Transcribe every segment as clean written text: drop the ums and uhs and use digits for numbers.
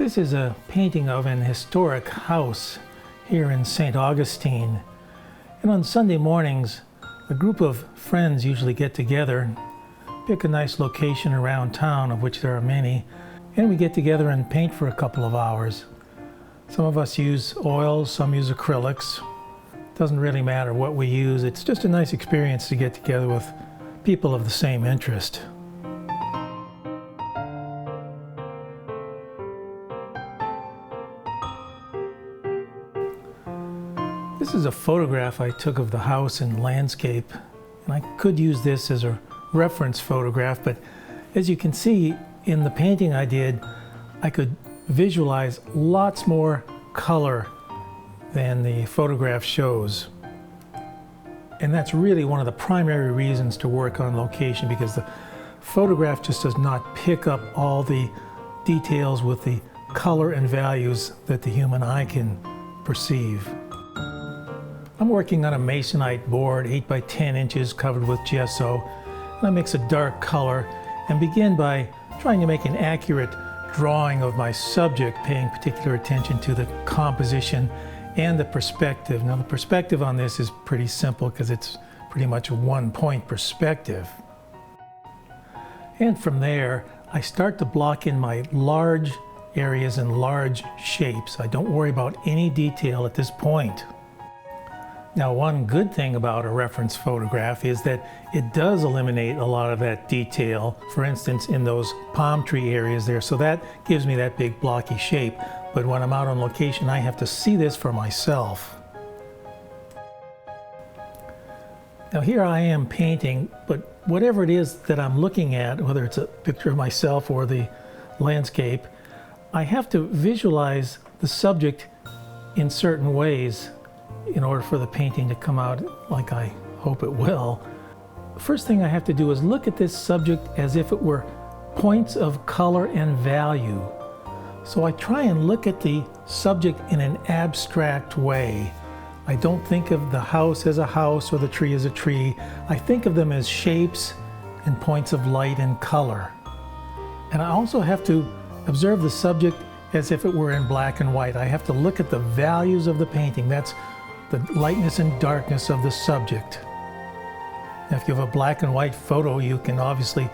This is a painting of an historic house here in St. Augustine. And on Sunday mornings, a group of friends usually get together, pick a nice location around town, of which there are many, and we get together and paint for a couple of hours. Some of us use oils, some use acrylics. Doesn't really matter what we use. It's just a nice experience to get together with people of the same interest. This is a photograph I took of the house in landscape, and I could use this as a reference photograph, but as you can see in the painting I did, I could visualize lots more color than the photograph shows. And that's really one of the primary reasons to work on location, because the photograph just does not pick up all the details with the color and values that the human eye can perceive. I'm working on a masonite board, 8 by 10 inches, covered with gesso, and I mix a dark color and begin by trying to make an accurate drawing of my subject, paying particular attention to the composition and the perspective. Now the perspective on this is pretty simple because it's pretty much a one-point perspective. And from there, I start to block in my large areas and large shapes. I don't worry about any detail at this point. Now, one good thing about a reference photograph is that it does eliminate a lot of that detail, for instance, in those palm tree areas there, so that gives me that big blocky shape. But when I'm out on location, I have to see this for myself. Now here I am painting, but whatever it is that I'm looking at, whether it's a picture of myself or the landscape, I have to visualize the subject in certain ways in order for the painting to come out like I hope it will. The first thing I have to do is look at this subject as if it were points of color and value. So I try and look at the subject in an abstract way. I don't think of the house as a house or the tree as a tree. I think of them as shapes and points of light and color. And I also have to observe the subject as if it were in black and white. I have to look at the values of the painting. That's the lightness and darkness of the subject. Now, if you have a black and white photo, you can obviously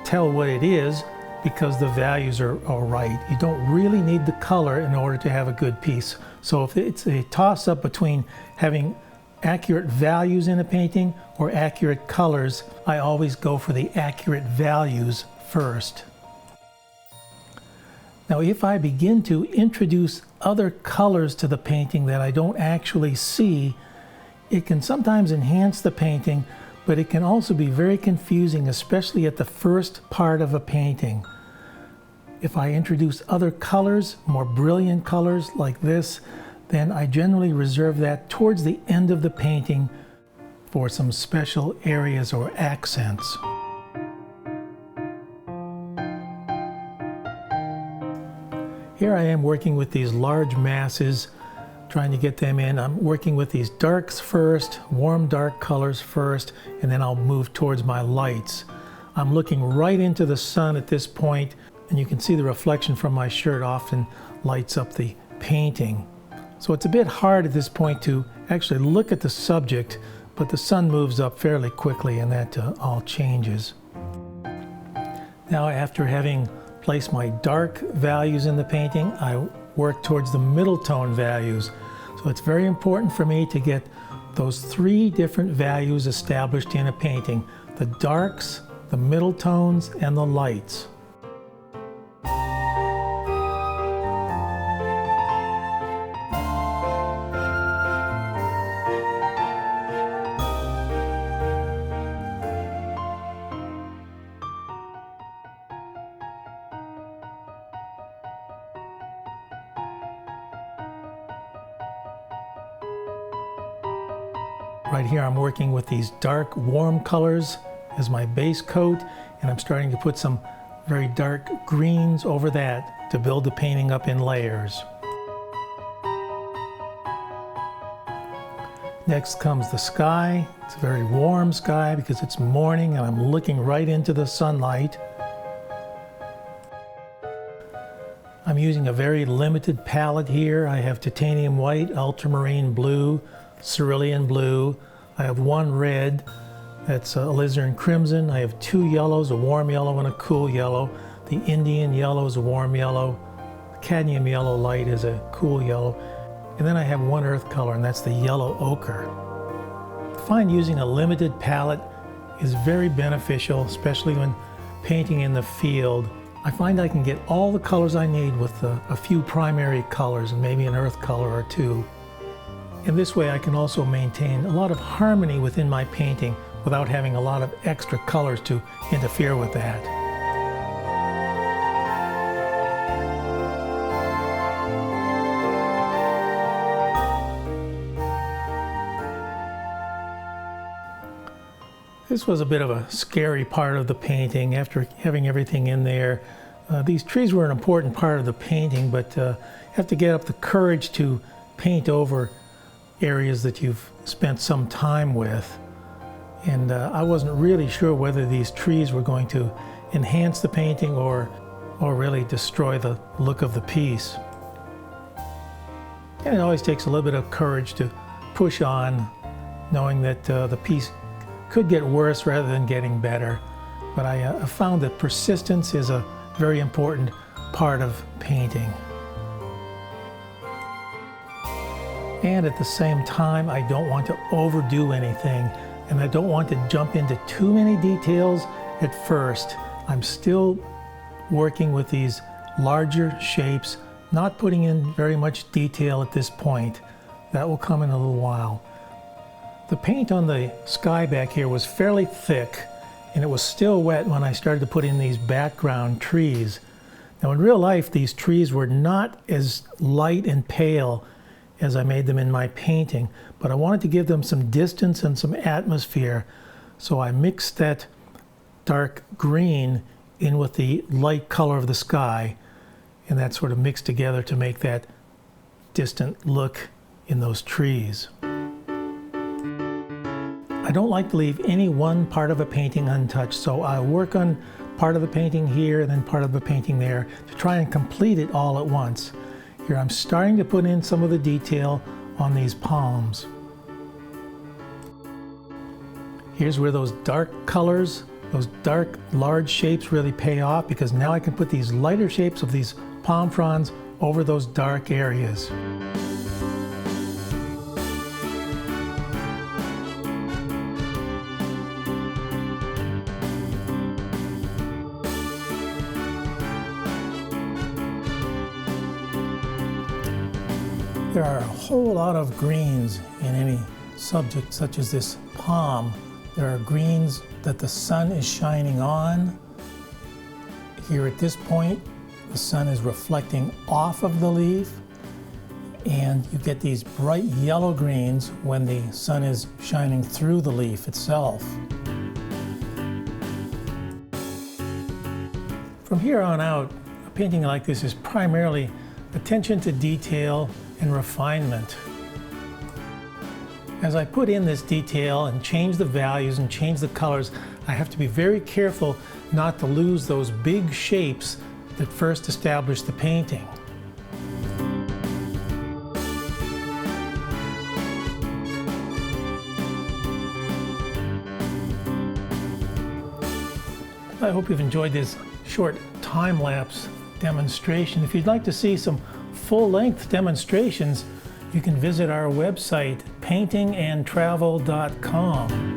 tell what it is because the values are right. You don't really need the color in order to have a good piece. So if it's a toss-up between having accurate values in a painting or accurate colors, I always go for the accurate values first. Now, if I begin to introduce other colors to the painting that I don't actually see, it can sometimes enhance the painting, but it can also be very confusing, especially at the first part of a painting. If I introduce other colors, more brilliant colors like this, then I generally reserve that towards the end of the painting for some special areas or accents. Here I am working with these large masses, trying to get them in. I'm working with these darks first, warm dark colors first, and then I'll move towards my lights. I'm looking right into the sun at this point, and you can see the reflection from my shirt often lights up the painting. So it's a bit hard at this point to actually look at the subject, but the sun moves up fairly quickly and that all changes. Now, after having placed my dark values in the painting, I work towards the middle tone values. So it's very important for me to get those 3 different values established in a painting: the darks, the middle tones, and the lights. Right here I'm working with these dark warm colors as my base coat, and I'm starting to put some very dark greens over that to build the painting up in layers. Next comes the sky. It's a very warm sky because it's morning and I'm looking right into the sunlight. I'm using a very limited palette here. I have titanium white, ultramarine blue, cerulean blue. I have one red, that's alizarin crimson. I have two yellows, a warm yellow and a cool yellow. The Indian yellow is a warm yellow. Cadmium yellow light is a cool yellow. And then I have one earth color, and that's the yellow ochre. I find using a limited palette is very beneficial, especially when painting in the field. I find I can get all the colors I need with a few primary colors and maybe an earth color or two. In this way I can also maintain a lot of harmony within my painting without having a lot of extra colors to interfere with that. This was a bit of a scary part of the painting after having everything in there. These trees were an important part of the painting, but you have to get up the courage to paint over areas that you've spent some time with. And I wasn't really sure whether these trees were going to enhance the painting or really destroy the look of the piece. And it always takes a little bit of courage to push on, knowing that the piece could get worse rather than getting better. But I found that persistence is a very important part of painting. And at the same time, I don't want to overdo anything, and I don't want to jump into too many details at first. I'm still working with these larger shapes, not putting in very much detail at this point. That will come in a little while. The paint on the sky back here was fairly thick, and it was still wet when I started to put in these background trees. Now in real life, these trees were not as light and pale as I made them in my painting, but I wanted to give them some distance and some atmosphere, so I mixed that dark green in with the light color of the sky, and that sort of mixed together to make that distant look in those trees. I don't like to leave any one part of a painting untouched, so I work on part of the painting here and then part of the painting there to try and complete it all at once. Here I'm starting to put in some of the detail on these palms. Here's where those dark colors, those dark large shapes really pay off, because now I can put these lighter shapes of these palm fronds over those dark areas. There are a whole lot of greens in any subject such as this palm. There are greens that the sun is shining on. Here at this point, the sun is reflecting off of the leaf, and you get these bright yellow greens when the sun is shining through the leaf itself. From here on out, a painting like this is primarily attention to detail and refinement. As I put in this detail and change the values and change the colors, I have to be very careful not to lose those big shapes that first established the painting. I hope you've enjoyed this short time-lapse demonstration. If you'd like to see some full-length demonstrations, you can visit our website, paintingandtravel.com.